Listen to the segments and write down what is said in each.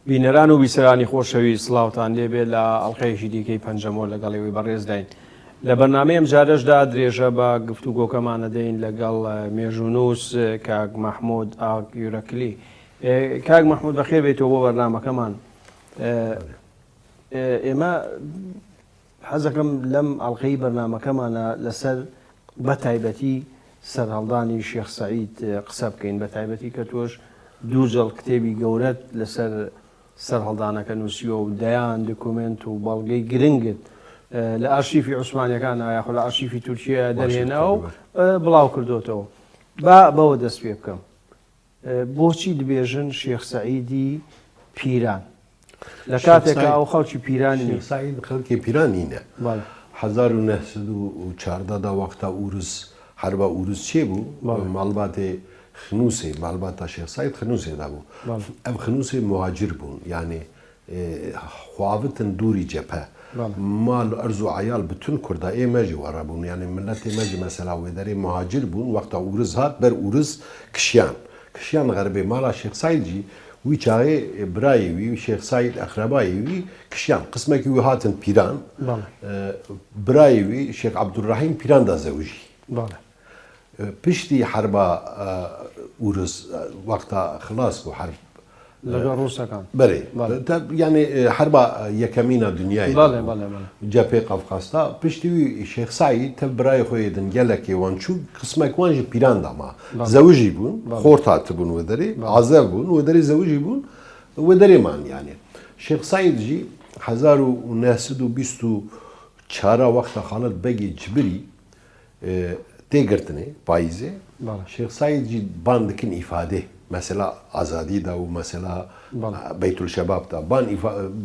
بینەران و بیسەرانی خۆشەوی سڵاوتان لێبێت لە ئەڵقەیەکی دیکەی پەنجەمۆ لەگەڵەوەی بەڕێزداین. لە بەرنامەیەم جارەشدا درێژە بە گفتوگۆکەمانە دەین لەگەڵ مێژوونووس کاک مەحموود ئاگ یورەکلی. کاک مەحموود بەخێر بێتەوە بۆ بەرنامەکەمان. ئێمە حەزەکەم لەم ئەڵقەی بەرنامەکەمانە لەسەر بەتایبەتی سەرهەڵدانی شێخ سەعید قسە بکەین، بەتایبەتی کە تۆش دوو جەڵ کتێبی گەورەت لەسەر سەرهەڵدانەکە نووسیوە و دەیان دکومنت و بەڵگەی گرنگت لە ئارشیفی عوسمانیەکان یاخۆ لە ئارشیفی تورکیا دەرهێناوە و بڵاو کردوتەوە. با بەوە دەست پێ بکەم، بۆچی دەبێژن شێخ سەعیدی پیران لە کاتێکە ئەو خەڵکی پیرانی شێخ سەعید خەڵکی پیرانی نە 1940 وەختە ئورس هەربە ئورس چێ بوو ماڵباتێ خنووسێ ماڵباتە شێخ سەعید خنووسێدا بوو. ئەم خنووسێ مهاجر بوون، یعنی خواوتن دووری جەپە مال ئەرز و عیال بتون کوردا ئێمەژی وەڕە بوون، یعنی ملەتی مەژی مەسەلا وێدەرێ مهاجر بوون. وەختە ئورس هات بەر ئورس کشیان غەربێ ماڵا شێخ سەعیدجی وی چاغێ برایەوی شێخ سەعید ئەخرەبایەوی کشیان قسمێکی وی هاتن پیران برایەوی شێخ عەبدوڕەحیم پیراندا زەوژی. پشتی حربا ئورس وەختە خلاص بوو حرب لەگەڵ ڕووسەکان بەێ یعنی حربا یەکەمینە دنیای جەپێ قەفقاستا پشتیوی شێخ سەعید تە برای خۆیدن گەلێکی وانچوو قسمێک وانژی پیرانداما زەوژی بوون خۆر هاتبوون وەدەری ئازە بوون وەدەری زەوژی بوون وەدەرێمان یانێ شێخ سەعیدجی 1924 وەختە خاڵەت بەگی جبری تێگرتنێ پاییزێ شێخ سەعیدجی بان دکن ئیفادێ مثلا ئازادی دا و مثلا بەیتولشەباب دا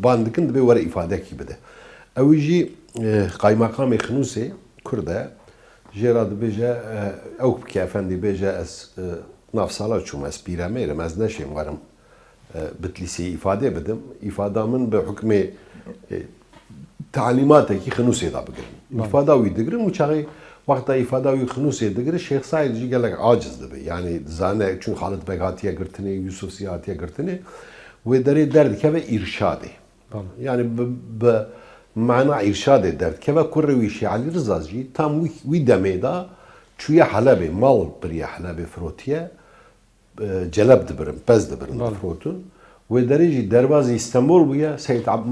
بان دکن دەبێ وەرە ئیفادەکی بدە. ئەویژی قایماقامی خنووسێ کوردە ژێرا دەبێژە ئەو کافەندی بێژە ئەس ناف ساڵە چوومە ئەس پیرەمێرم ئەس نەشێم وەرم بتلیسی ئیفادێ بدم ئیفادا من بە حکمێ تعلیماتێکی خنووسێدا بگرن ئیفاداوی دەگرم و چاغی وەختە ئیفاداوی خنووسێ دەگرێت شێخ سەعیدجی گەلێک عاجز دەبێ، یعنی دزانە چون خاڵت بەگ هاتیە گرتنێ یوسوفسی هاتیە گرتنێ وێ دەرێ دەردکەوە ئیرشادێ، یعنی بە معنا ئیرشادێ دەردکەوە کوڕەوی شێخ عەلی ڕزاجی تام وی دەمێدا چوویە حەلەبێ ماڵ بریە حەلەبێ فرۆتیە جەلەب دەبرن پەس دەبرن فرۆتون وێ دەرێژی دەربازی ئیستەنبۆڵ بووە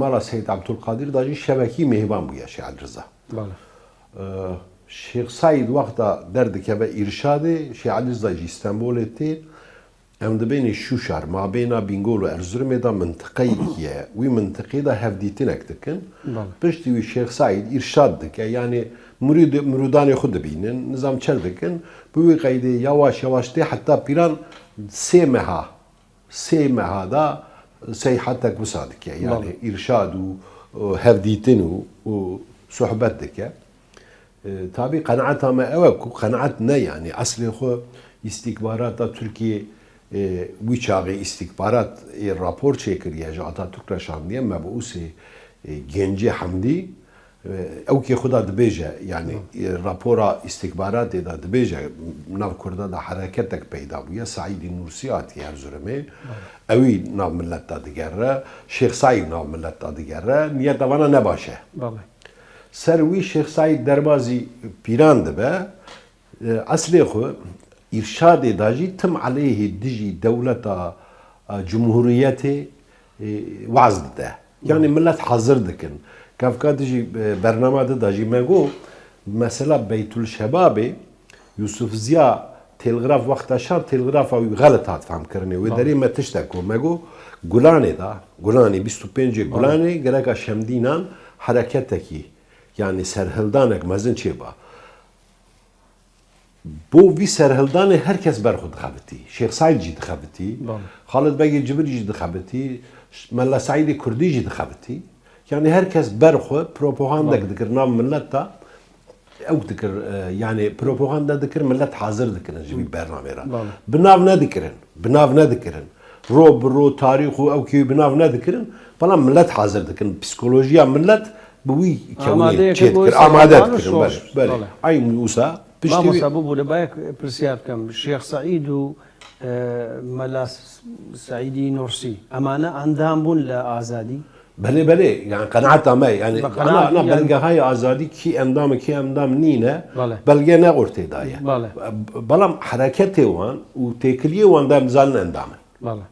ماڵا سەید عەبدولقادیر داژی شەبەکی میهمان بووە شێخ عەلی ڕزا. شێخ سەعید وەختە دەردکەوە ئیرشادێ شێخ عەلی ڕزاجی ئیستەنبۆڵێ تێ ئەم دەبێنی شوشار مابێنا بینگۆل و ئەرزورمێدا منتقەیەکیە وی منتقەیەدا هەفدیتنێک دکن پشتی وی شێخ سەعید ئیرشاد دکە، یعنی مرودانی خود دەبینن نظام چەر دکن بوی قەیدێ یاواش یاواش تێ حتا پیران سێ مەهادا سەیحەتێک وسا دکە، یعنی ئیرشاد و هەفدیتن و سوحبەت دکە. تابی قەنەعەتا مە ئەوە و قەنەعەت نە، یعنی ئەسلێ خۆ ئیستیکباراتە تورکیە وی چاغی ئیستیکبارات راپۆر چێکردیە ژە ئاتاتورک ڕەشاندیە مەبعوسێ گەنجێ حەمدی ئەو کێ خوددا دەبێژە، یعنی راپۆرا ئیستیکباراتێدا دەبێژە ناو کوردەدا حەرەکەتێک پەیدا بووە سەعیدی نورسی هاتی هەرزورمێ ئەوی ناو ملەتتا دەگەڕە شێخ سەعید ناو ملەتتا دەگەڕە نیەت ئەوانە نەباشە. سەروی شێخ سەعید دەربازی پیران دەبە ئەسلێ خۆ ئیرشادێ داژی تم عەلەیهی دژی دەولەتە جمهوریەتێ وەعز دەدە، یعنی ملەت حەزر دکن کافکا دژی بەرنامەدا داژی مەگۆ مەسەلا بەیتولشەبابێ یوسف زیا تێلغراف وەختە شار تێلغرافاوی غەلەت هات فامکردنێ وێ دەرێ مە تشتێک و مەگۆ گولانێدا گولانی 25 گولانێ گەرەکە شەمدینان حرەکەتێکی یعنی سەرهەڵدانێک مەزن چێ بە بۆ وی سەرهەڵدانێ هەرکەس بەرخۆ دخەبەتی شێخ سەعیدجی دخەبەتی خاڵت بەگی جبریجی دخەبەتی مەلا سەعیدی کوردیجی دخەبەتی، یعنی هەرکەس بەرخۆ پرۆپۆغاندەك دکرد ناو ملەتتا ئەو دکرد یعنی پرۆپۆغاندا دکرد ملەت حازر دکردن ژوی بەرنامێرە بناو نەدکردن ڕۆ بڕۆ تاریخ و ئەو کێوی بناو نەدکردن بەڵام ملەت حازر دکردن پسیکۆلۆژیا ملەت بوی ئامادە دکردن ئای موسا پشتی بوو لە باەک پرسیار بکەم شێخ سەعید و مەلا سعیدی نورسی ئەمانە ئەندام بوون لە ئازادی بله بله يعني قناعت ما يعني بقناعة أنا يعني- بلقى هاي أزادي كي أندام نينا بله. بلقى نقرت داية بله. بلام حركته وان وتكليه وان دام زال أندامه بەڵێ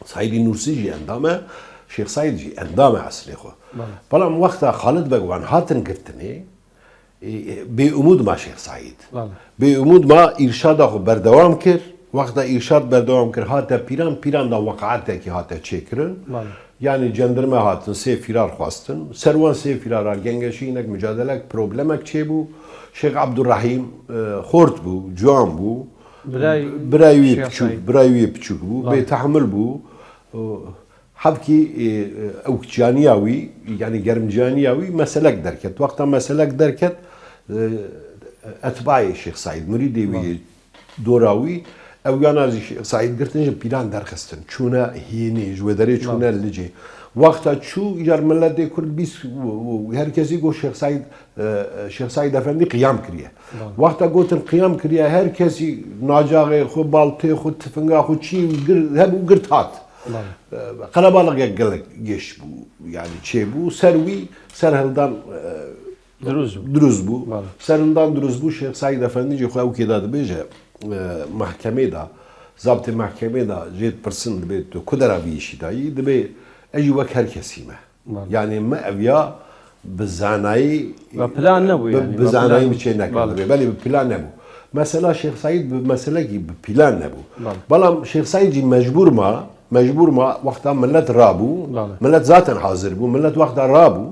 سعيد نورسي جي أندامه شيخ سعيد جي أندامه أصلي خو بله. بلام وقتها خالد بقوان هاتن قرتني بأمود ما شيخ سعيد بله. بأمود ما إرشاده خو بردوام كر وقتا إرشاد بردوام كر هاتا پیران دا وقعاته كي هاتا چكرن بله. Yani cenderme hatın sê firar xwastin. Serwan sê firara gengeşînek mücadelek problemek çê bû. Şeyh Abdurrahim xort bû, ciwan bû. Birayê wî piçûk, birayê wî piçûk bû. Bêtehmil bû. Hevkî ew caniya wî, yani germcaniya wî meselek derket. Wexta meselek derket etbayê Şeyh Saîd Muridê wî dora wî ew yana Saîd girtin ji pîran derxistin. Çûne hînê ji wê derê çûne licê. Wexta çû jar milletê Kurd bîst herkesî got Şeyh Saîd Efendî qiyam kiriye. Wexta gotin qiyam kiriye herkesî nacaxê xwe, baltê xwe, tifinga xwe çî hebû girt hat. Qelebalixek gelek geş bû yani çê bû ser wî serhildan درست بو سرندان درست بو شیخ سعید افندی جو خواهو که داد بیجه محکمه دا ضابط محکمه دا جید پرسن دبی تو کدر آویشی دایی دبی اجی وک هر کسیمه یعنی ما اویا بزانایی و پلان نبو yani بزانایی میچه نکرده بلی بپلان نبو مثلا شیخ سعید مسئله کی بپلان نبو بلام شیخ سعید جی مجبور ما وقتا ملت رابو ملت ذاتن حاضر بو ملت وقتا رابو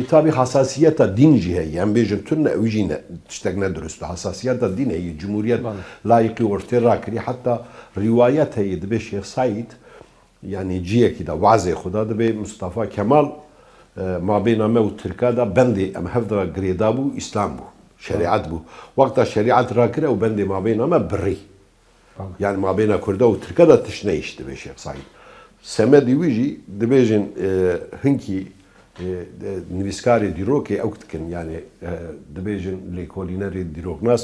tabi hassasiyeta din cihe yani bejim tünne evjine tiştekne dürüstü hassasiyeta din heyi cumhuriyet layıkı ortaya rakri hatta rivayet heyi dibe Şeyh Said yani cihe ki da vaze xuda dibe Mustafa Kemal mabeyna me u Türkada bendi em hevda greda bu İslam bu şeriat bu vakta şeriat rakire u bendi mabeyna me birri yani mabeyna Kurda u Türkada tişne iş dibe Şeyh Said semedi vici dibejin hinki نویسکاری دیروکی اوت کن یعنی دبیجن لیکولینری دیروک ناس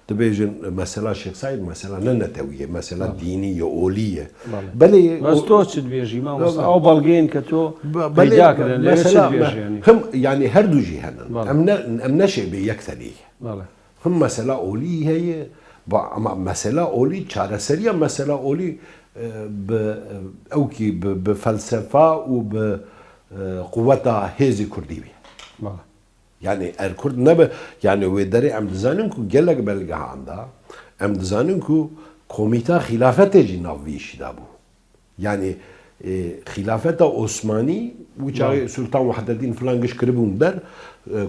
دبیجن مثلا شیخ سعید مثلا ننتویه مثلا دینی یا اولیه بله بس تو چه بیجی ما او بالگین که تو پیدا کردن مثلا هم yani her دو جهنن ام نشه به یک ثانیه هم مثلا اولی هي ama mesela اولی çareseriye mesela اولی او کی به فلسفه و به قوتا هزی کردی بی. یعنی کرد نبه یعنی ویداری ام دزانن کو گلگ بلگه عنده ام دزانن کو کمیته خلافت جی نویشی دا بو. یعنی خلافت عثمانی وچای سلطان وحدالدین فلانگش کربون در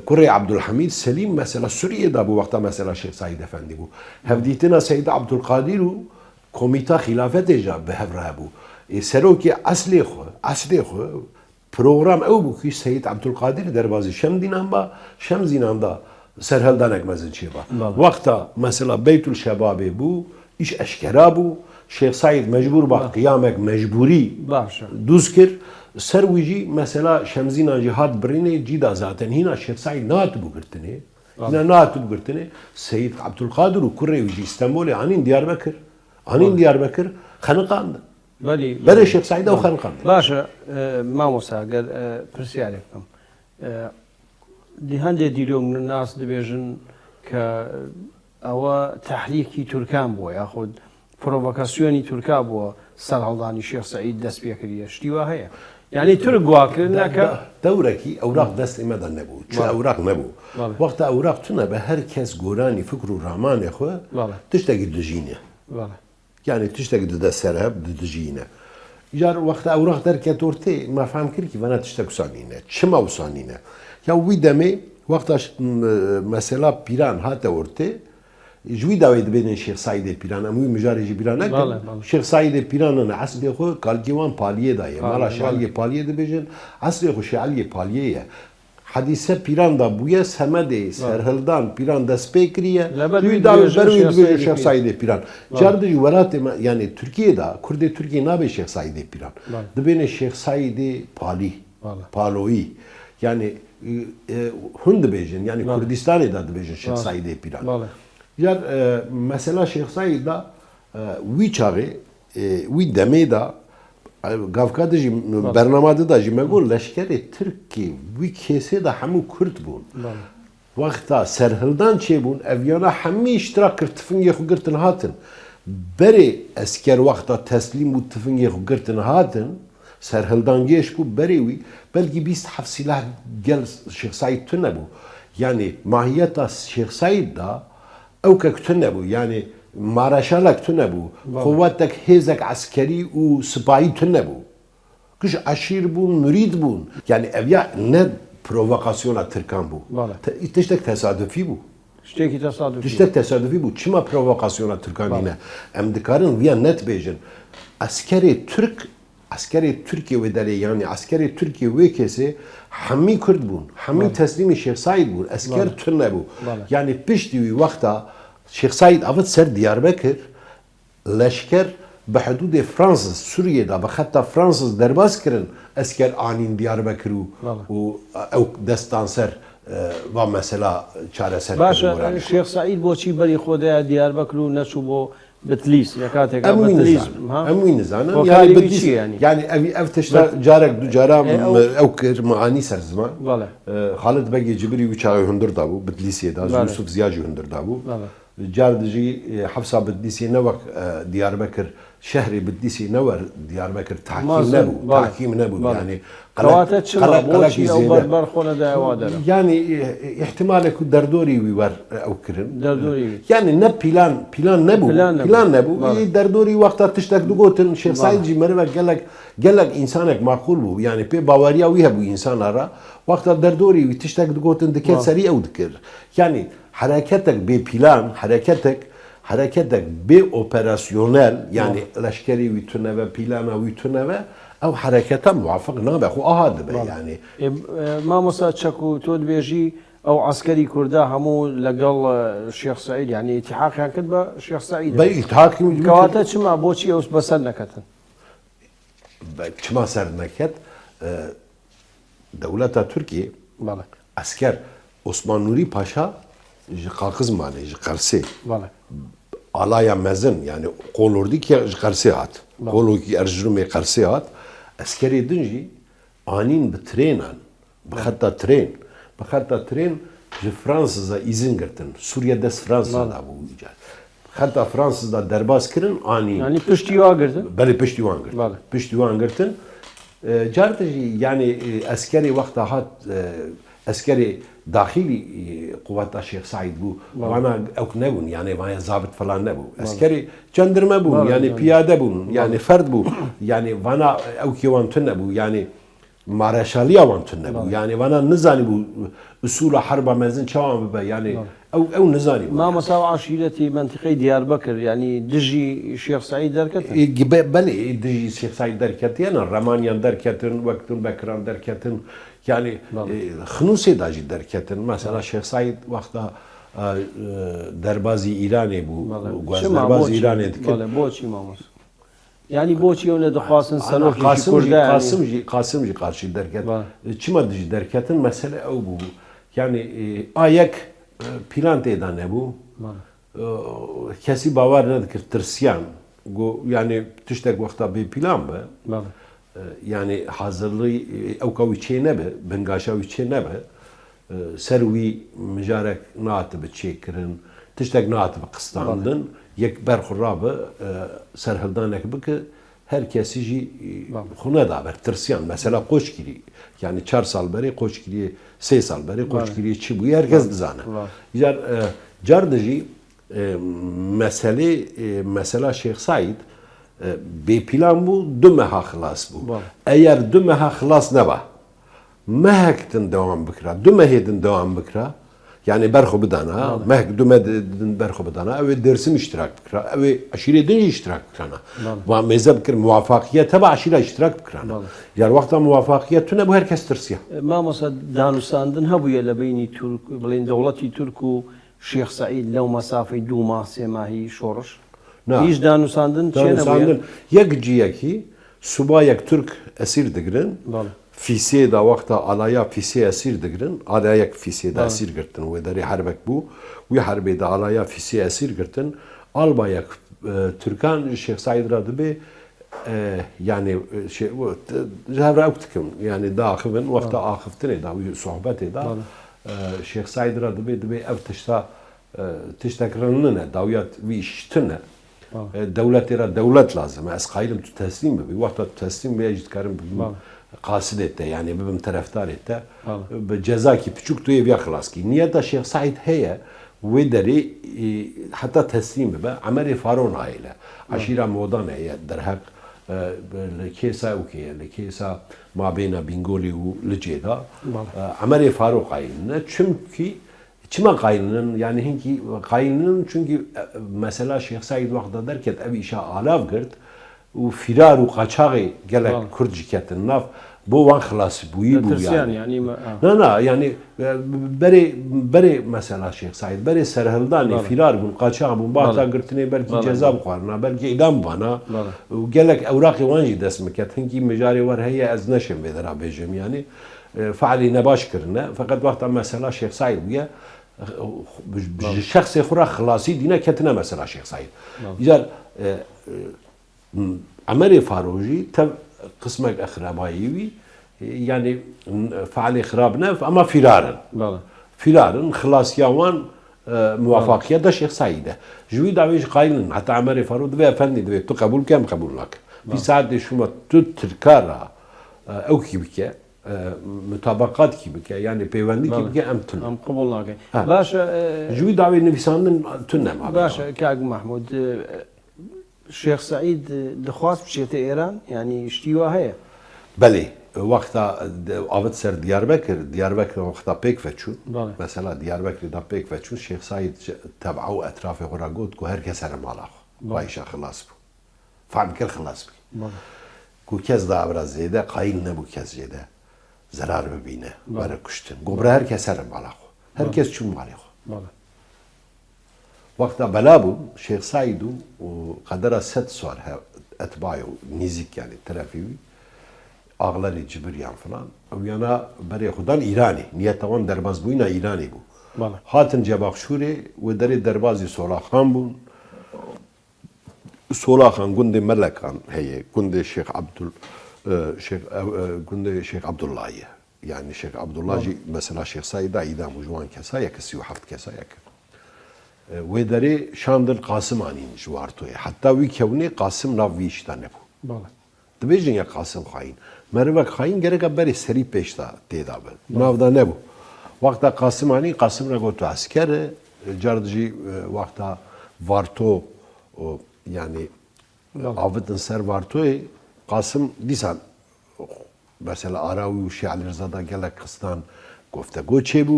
کره عبدالحمید سلیم مثلا سوریه دا بو وقتا مثلا شیخ سعید افندی بو. هفدیتنا سید عبدالقادر و کمیته خلافت جا به هفره بو. سروکی اصلی خو program ev bu ki Seyyid Abdülkadir derbazı Şem zinanda serheldan ekmezin çiba. Vakta mesela Beytül Şebabi bu iş eşkera bu Şeyh Said mecbur bak kıyamek mecburi duzkir servici mesela Şemzina cihad birine cida zaten hina Şeyh Said naat bu girtini hina naat bu girtini Seyyid Abdülkadir u kurrevici İstanbul'e anin Diyarbakır xanıqandı. بله شیخ سعید او خانقان باشه مامۆستا گەر پرسیارێک بکەم هەندێک دیلۆ ناس دەبێژن کە ئەوە تەحریکی تورکان بووە یاخود پرۆڤۆکاسیۆنی تورکا بووە سەر هەڵدانی شێخ سعید دەست پێ کردیە شتیوە هەیە یعنی تورک گواکردن ناکە دەورێکی ئەوراق دەست ئێمەدا نەبوو چ ئەوراق نەبوو وەختە ئەوراق تونە بە هەر کەس گۆرانی فکر و ڕامانێ خۆ تشتێکی دژینە yani tiştek de serheb dijine. Jar vakti awraq derket orte ma fahm kir ki vana tiştek usanine. Çima usanine. Ya wî demê vakta mesela pîran hate orte ji wî dawê dibêjin Şeyh Saîdê pîran em wî mijarê jî pîran nekin. Şeyh Saîdê pîranın esbê xwe kalkîwan paliyê daye. Mala şealiyê paliyê dibêjin. Esbê xwe şealiyê paliyê ye. Hadise pîran da bûye semedê serhildan pîran dest pê kiriye wî dawê dibêje Şeyh Saîdê pîran. Car di welatê yani Türkiye'de Kurdê Türkiye nabe Şeyh Saîdê pîran. Dibêne Şeyh Saîdê palî paloyî yani hûn dibêjin yani Kurdistanê da dibêjin Şeyh Saîdê pîran. Car mesela Şeyh Saîd da وی چاغی وی دمه دا گافکا دجی برنامه دا جی مگول لشکر ترکی وی کیسه دا همو کرد بون وقتا سرهلدان چه بون اویانا همی اشتراک کرد تفنگی خو گرتن هاتن بری اسکر وقتا تسلیم و تفنگی خو گرتن هاتن سرهلدان گیش بو بری وی بلکه 27 سلاح گل شیخ سعید تو نبو yani mahiyeta Şeyh Said da evkek tüne bu yani maraşalak tüne bu kuvvetek hezek askeri u sipahi tüne bu kış aşir bun mürid bun yani evya ne provokasyona Türkan bu tiştek tesadüfi bu tiştek tesadüfi bu çima provokasyona Türkan yine em dikarın viya net bejin askeri Türkiye ve dere yani askeri Türkiye ve kesi hami Kürt bun, hami teslimi Şeyh Said bun, asker tünne bu. Yani pişti vakta Şeyh Said avet ser Diyarbakır, leşker بحدود Fransız, Suriye'de, hatta Fransız derbas kirin asker anin Diyarbakır o destan ser ve mesela çareser. Başa Şeyh Said boçi bari xoda Diyarbakır neçu bo بتليس يا كاتك بتليس امين زانا يعني بتليس يعني اف تشتا جارك دو جارا او معاني سر زمان خالد بقي جبري وشاي هندر دابو بتليسي دا يوسف زياجي هندر دابو جار دجي حفصه بتليسي نوك دياربكر شهري بتليسي نور دياربكر تحكيم نبو يعني قواتت شما بوشي او بربر خونه دا وادر يعني احتمالك دردوري ويور او كرن دردوري يعني نه بلان نبو دردوري وقت تشتك دوغوتن شيخ سعيد جي مربا قالك انسانك معقول بو يعني بي باوريا ويهبو انسان را وقت دردوري تشتك دوغوتن دكت سريع او دكر يعني حركتك ببلان حركتك بأوبراسيونel يعني لشكري ويتنبه بلانا ويتنبه او حركته موافق نابه خو اهاد به يعني ما مسا تشكو تود بيجي او عسكري كردا همو لقال الشيخ سعيد يعني التحاق كان كتبه الشيخ سعيد باي التحاق كواتا شما بوشي او بسنكتن شما سرنكت دولة تركيا عسكر عثمان نوري باشا قاقز ماني قرسي alaya mezin yani kolordi ki qarsi hat kolo ki Erzurum'e qarsi hat askeri dinci anin bi trenan bi hatta tren ji Fransız'a izin girtin Suriye'de Fransız'da bu icat hatta Fransız'da derbas kirin anin yani piştivan girtin beli piştivan girtin carteci yani askeri vakta hat askeri داخلي قوات الشيخ سعيد بو وانا اوك نبون يعني وانا ضابط فلان نبو عسكري جندرمه بو يعني بياده بو يعني فرد بو يعني وانا اوكي وان تنبو يعني مارشاليه وان تنبو يعني وانا نزاني بو اصول حرب مازن شوام ببا يعني او نزاني ما مساوى عشيرتي منطقه دياربكر يعني دجي الشيخ سعيد دركتن بلي دجي الشيخ سعيد دركتن يعني رمانيان دركتن وقت بكران دركتن yani خنوسي داجي دركتن مثلا شيخ سعيد وقتا دربازي ايراني بو دربازي ايراني بوچي ماموس yani boçi öyle de Qasım Salok Qasımcı karşı derket. Çima dici derketin mesele o bu. Yani ayak plan teyda ne bu? Kesi bavar ne dikir tırsyan. Yani tiştek vakta bir plan be. Yani hazırlığı evkavi ne be, bengaşavi ne be. Servi mücarek naatı bir çekirin. Tiştek naatı bir kıstandın. Yek berxurabı serhildanek bi ki herkesi jî xune da ber tirsiyan mesela qoşkirî yani 4 sal berê qoşkirî 3 sal berê qoşkirî çi bûye herkes dizane car de jî mesela Şeyh Said bê plan bû du meha xilas bû eğer du meha xilas neba mehek din devam bikira du mehê din devam bikira yani berxu bidana, mehk düme berxu bidana, ev dersim iştirak bikra, ev aşire dinci iştirak bikrana. Ve mezhep kir muvafakiyet teba aşire iştirak bikrana. Yani vakta muvafakiyet tüne bu herkes tırsıya. Ma masa danusandın ha bu yele beyni Türk, bilin devleti Türk'u Şeyh Said lev mesafe du mahse mahi şoruş. Hiç danusandın çene bu ya? Yek ciyeki, subayek Türk esir digirin. فیسه دا وقتا علaya فیسه اسیر دگرن علaya فیسه دا اسیر گرتن و داری حربک بو و حربی دا علaya فیسه اسیر گرتن albayak تركان الشيخ سعيد رادبي يعني شيء جهر أوتكم يعني داخل وقت آخفتني دا وصحبتي دا الشيخ سعيد رادبي دبي أو تشتكرنا داويات ويشتنا دولة دولة لازم أسقايلم تسليم ببي وقت تسليم بيجي كارم قاصدته يعني ببم طرفدارته بجزاكي بتشوك توي بيا خلاص كي نية الشيخ سعيد هي ودري حتى تسليم ببا عمري فارون عائلة عشيرة مودان هي درهق الكيسة وكي الكيسة ما بين بنغولي ولجيدا عمري فاروق عائلة çünkü çima qaynının yani hinki qaynının çünkü mesela Şeyh Said vaqda derken ev işe alav girt و firar و qaçağı gelek Kurdjiketin naf bu van xlas buyi bu yani. Na yani beri mesela Şeyh Said beri serhildani firar bun qaçağı bun bahta girtine belki ceza buqarna belki idam bana gelek evraqi vanji desmeket hinki mecari var heye ez neşem bedera bejim yani فعلي نباش كرنا فقد وقت مثلا شيخ سعيد ويا الشخص اخرى خلاصي دينا كتنا مثلا شيخ سعيد اذا عمري فاروجي تم قسمك اخرابايوي يعني فعلي خرابنا اما فرارا خلاص يوان موافقيه ده شيخ سعيد جوي دعويش قايلن حتى عمري فاروق دبي افندي دبي تقبل كم قبول لك في ساعه شو ما تتكرر او كيبك مطابقات کی بکه یعنی پیوندی کی بکه امتن ام قبول ناکه باشه جوی دعوی نویساندن تنه ما باشه کاغ محمود شيخ سعيد دخواست بشيخ إيران يعني اشتيوها هي بله وقتا آوت سر دیاربکر وقتا پیک فتشون مثلا دیاربکر دا پیک فتشون شيخ سعيد تبعه اطراف خورا گفت که هر کس هر مالاخ بایشا خلاص بو فهم کر خلاص بی کو کس دا ابراز زیده قایل نبو کس زیده zarar bibine böyle kuştun. Gobra herkes herim balakho. Herkes çun balakho. Vakta bela bu Şeyh Said'u kadara set sual etbayu nizik yani terafivi ağları cibriyan falan. O yana beri xudan İrani. Niyet tavan derbaz buyna İrani bu. Hatin cebakşuri ve deri derbazı Solakhan bu. Solakhan gundi Melekan heye gundi Şeyh Abdul Şeyh Abdullah'ı yani Şeyh Abdullah'ı mesela Şeyh Said'a idam ucuan kesa yakısı haft kesa yakı ve deri şandıl Kasım anin juartoya hatta vi kevni Kasım nav vi iştane bu dibejin ya Kasım hain merve hain gerek beri seri peşta teda be navda ne bu vakta Kasım anin Kasım ragotu asker cardji vakta varto yani avıtın ser vartoy Kasım disan mesela Aravi و Şiali Rıza'da gelek kıstan گفتگو چه بو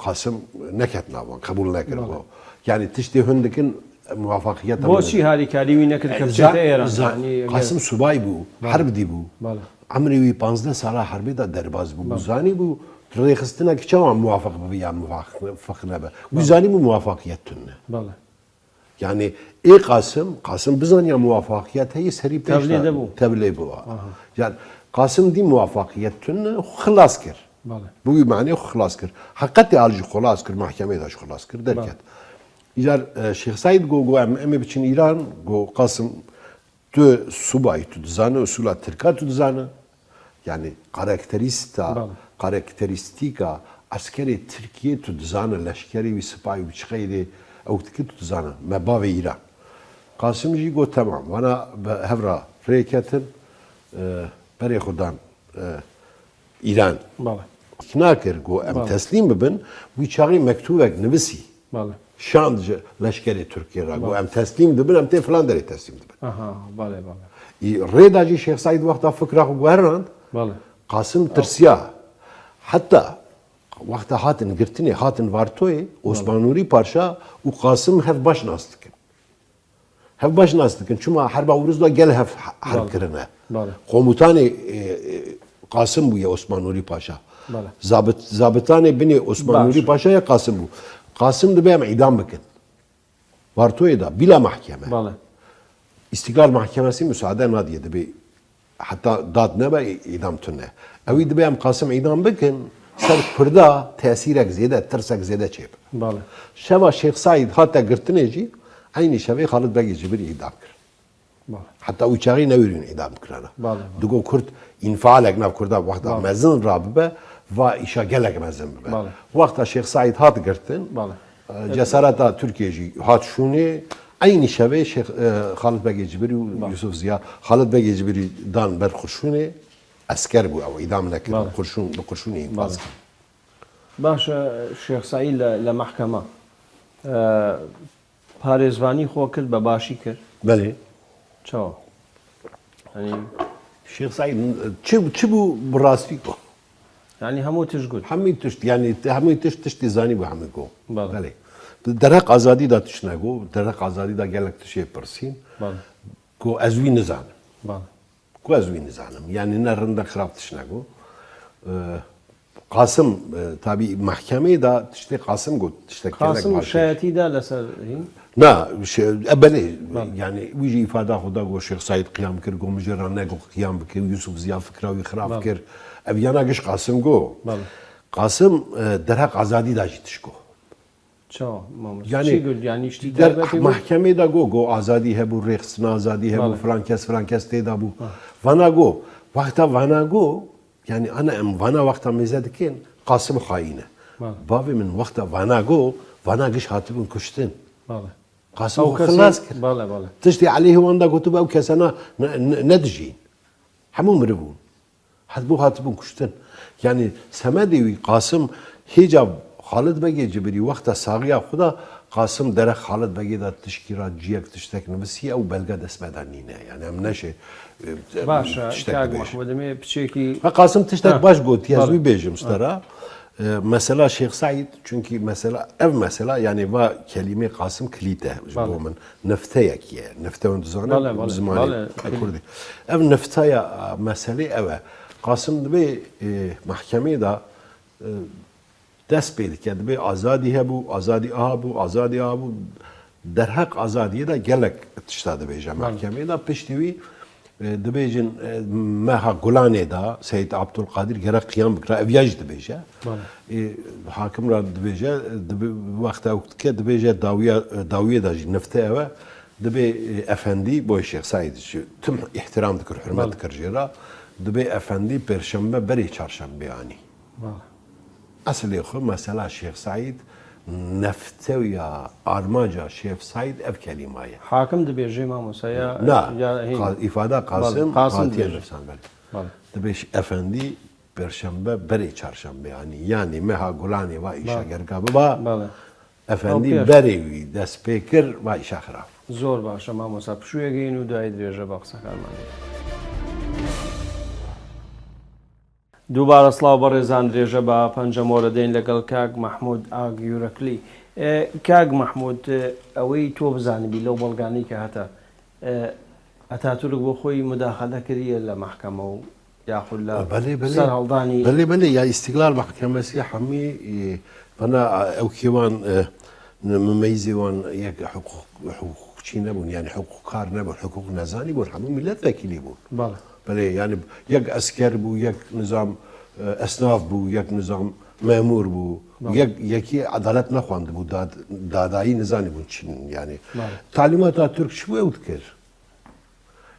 قاسم نکت نوان قبول نکرد بو yani tişte hündekin muvaffakiyet bu şey harikaliği ne kadar kapçete eran قاسم subay bu harb di bu amri 15 sala harbi da derbaz bu zani bu rexistine ki çavan muvaffak bu ya muvaffak ne be bu zani bu muvaffakiyet tünne yani Kasım bizan ya muvaffakiyet heyi seri peşte tebliğ bu yani Kasım di muvaffakiyet tünne xılas kir bu bir mani xılas kir hakikati alcı xılas kir mahkemeye de xılas kir derket İjar Şeyh Said go emme biçin İran go Kasım tu subay tu dizanı usula Türka tu dizanı yani karakteristika askeri Türkiye tu dizanı leşkeri ve sipahi biçkayri اوتكي تزانا ما بابي إيران قاسم جي قو تمام وانا هفرا ريكتن بري خدان إيران كناكر قو ام تسليم ببن ويشاغي مكتوبك نبسي شان لشكري تركيا قو ام تسليم دبن ام تي فلان دري تسليم دبن ريدا جي شيخ سعيد وقتا فكره قو هران قاسم ترسيا حتى وقتا هاتن گرتنی هاتن وارتوی Osman Nuri Paşa u Kasım hev baş nastıkın. Hev baş nastıkın. Çünkü harba uruzda gel hev harp kirine. Komutanı Kasım bu ya Osman Nuri Paşa. Zabıtanı bini Osman Nuri Paşa ya Kasım bu. Kasım da benim idam bakın. Vartoy da bila mahkeme. İstiklal Mahkemesi müsaade nadiye de bir hatta dad ne be idam tünne. Evi de benim Kasım idam bakın. سر پردا تأثیرک زیاده ترسک زیاده چیب. بله. شبا شیخ سعید هات گرتنه جی عینی شەوەی خاڵت بەگی جبری ئیدام کرد حتا ئەو چاغی نەویرین ئیدام کرانا دوگۆ کورد ئینفعالێک ناو کووردا وەختا مەزن ڕاببە و ئیشا gelek mezin bibe. Wexta Şeyh Saîd hat girtin, cesareta Türkiye jî hat şûnê aynı şevê Şeyh Xalid Begê Cibirî û Yusuf Ziya Xalid Begê Cibirî dan ber xurşûnê esker bû ew îdam nekirin xurşûn bi xurşûnê infaz kirin. باش شێخ سعید لە محکەمە پارێزوانی خۆ کرد بە باشی کرد بەێ چاوە شێخ سعید چ بوو بڕاستی گۆ ینی هەموو تش گوت هەمووی تشت ینی هەمووی تشتی زانی بۆ هەموو گۆ بەێ دەرەق ئازادیدا تش نەگۆ دەرەق ئازادیدا gelek tişê pirsîn گۆ ez wî nizanim گۆ ez wî nizanim yani ne rinda xirab tiş negû قاسم تابی محکمه دا تشتی قاسم گفت تشتی قاسم شایعتی دا لسر نه بله یعنی ویجی ifade خدا گو شیخ سعید قیام کرد گو مجران نگو قیام بکر یوسف زیا فکراوی خراب کرد اویانا گش قاسم گو قاسم در حق آزادی دا جیتش گو یعنی در محکمه دا گو آزادی هبو رخصنا آزادی هبو فرانکس تیدا بو وانا گو وقتا وانا گو yani ana em vana vakta mezedikin Kasım haine. Bavi min vakta vana go vana gish hatibun kuştin. Kasım خلاص kir. Tişti aleyhi vanda kutuba ev kesana ne dijin. Hamu miribun. Hatbu hatibun kuştin. Yani semedi Kasım hicab Xalid Begê Cibirî vakta sagiya xuda Kasım derek Xalid Begê da tişkîra ciyek tiştek nivîsî ew belge destmedanîne. Yani em neşe Başa, kâg Mahmud emê piçekî Kasım tiştek baş got ez wî bêjim stera. Mesela Şeyh Saîd çünkü mesela ev mesela yani va kelime Kasım kilîte ji bo min nefteyek ye. Nefte hûn dizane zimanê Kurdî. Ev neftaya meselê ew e. Kasım dibe mahkemê da dest pê dike dibe azadî hebû, azadî hebû, azadî hebû derhek azadiyê de gelek tişta dibêje mahkemê da piştî wî dibêjin meha Gulanê da Seyyid Abdulkadir gerek qiyam bikira ev ya jî dibêje hakim ra dibêje wexta ew dike dibêje dawiyê da jî nefte ew e dibe efendî bo Şeyh Saîd tüm ihtiram dikir hürmet dikir jê ra dibe efendî pêrşembe berê çarşembe anî اصلی خو مثلا شیخ سعید نفته یا آرماجا شیخ سعید اف کلمه حاکم دبیجی ما مسیا نه ifade قاسم قاطی نفسان بله دبیش افندی پرشنبه بری چهارشنبه yani meha Gulani ve işe gergabı ba افندی بری وی دست پیکر و işe خراب زور باشه ما مسا پشوی گین و دای درجه باقسا کارمان دووبارە سڵاو بە ڕێزان درێژە بە پەنجەمۆرە دێن لەگەڵ کاک مححمود ئاگیورەکلی کاک مححمود ئەوەی تۆ بزانبی لەو بەڵگانی کە هەتا ئەتاتورک بۆ خۆی مداخەلە کردیە لە محکەمە و یاخود لە سەر هەڵدانی بەێ یا ئیستیقلال محکەمەسی هەمی بەنا ئەو کێوان ممەیزیوان یەک حقوقچی نەبوون یعنی حقوق کار نەبوون حقوق نەزانی بوون هەموو میلەت وەکیلی بوون بله yani یک اسکر بو یک نظام اسناف بو یک نظام memur bu yeki adalet nexwand bu dadayî nizanî bûn Çin yani talimat Atatürk çi bû ew dikir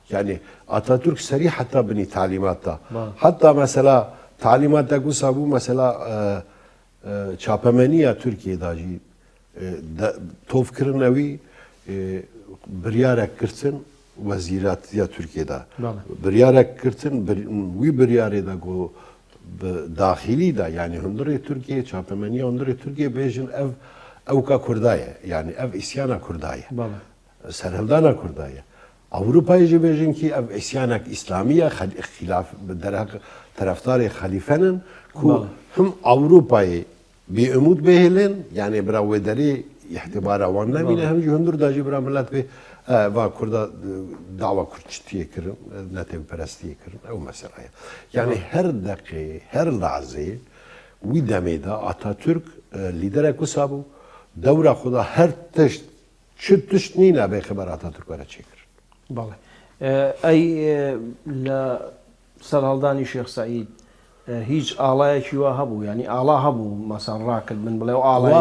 yani Atatürk serî heta binî talimatta hatta mesela talimatta gusa bû mesela çapemeniya Türkiye'da jî tovkirin ew biryarek kirtin وزیراتیا Türkiye'de biryarek kirtin wî biryarê de got daxilî da yani hundirê Türkiye çapemeniya hundirê Türkiye bêjin ew ka Kurda ye yani ev îsyana Kurda ye serhildana Kurda ye Avrupayê jî bêjin ki ev îsyanek İslami ye xilaf derhek taraftarê xelîfenin ku him Avrupayê bêumûd bêhêlin yani bira wê derê ihtimara wan nemîne hem jî hundir da jî bira millet bê va Kurda dava Kürtçiye kirin, netevperestiye kirin, ev meseleye. Yani her dakika, her lahze, wî demê de Atatürk liderek wisa bû, dewra xuda her tişt, çi tişt nîne bêxeber Atatürk were çêkir. Bale. Ey li ser heldانî Şeyh Saîd هیچ ئاڵایەکی وا هەبوو ینی ئاڵا هەبوو مەسەڵ ڕاکرد من بڵێ ئاڵای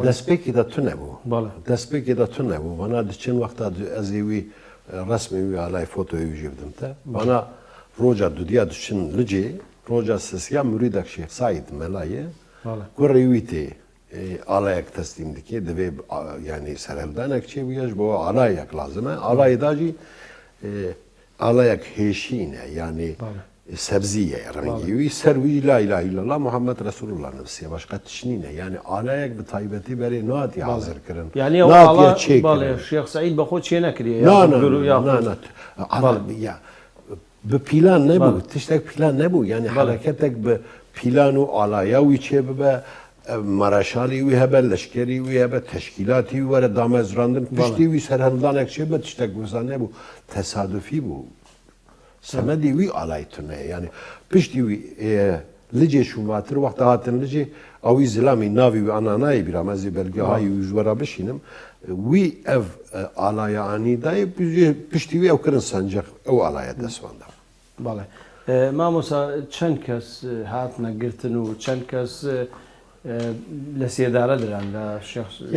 دەستپێکێدا تو نەبوو بەڵێ دەستپێکێدا تو نەبوو وەنا دچن وەختا ئەزیوی ڕسمی ئالای فۆتۆی ژێ بدەمتە وەنا ڕۆژە دودیا دچن لجێ ڕۆژە سسیا مریدەك شێخ ساید مەلایە کوڕێوی تێ ئاڵایەک تەستیم دکێ دەبێ ینی سەرهەلدانێک چێ بێش بۆ ئالایەک لازمە ئالایداژی ئاڵایەک هێشینە ینی سەبزیە ڕەنگیوی سەروی لای لەلا محەممەد ڕسول الله نفسیە باشقە تشنینە ینی ئالایەک بە تایبەتی بەرێ ناتی حاضرکردن ینی شێخ سعید بەخۆ چێ نەکرێ بە پیلان نەبوو تشتێک پیلان نەبوو ینی حەرەکەتێک بە پیلان و ئالایاوی چێ ببە مەرەشالی وی هەبە لەشکری وی هەبە تەشکیلاتی وەرە دامەزراندن پشتی وی سەرهەڵدانێک چێ بە تشتێک گوزان نەبوو تەسادفی بوو سەمەدی وی ئالایتونەیە ینی پشتی وی لجێ شوواتر وەختە هاتن لجێ ئەوی زلامی ناوی و ئەنانایی بیرامەزی بەرگەهای وژوەرە بشینم وی ئەv ئالایەعانیدای پشتی وی ئەو کردن سەنجەق ئەو ئالایە دەسواندا بەڵێ مامۆسا چەند کەس هاتنەگرتن و چەند کەس لە سێدارە دران لە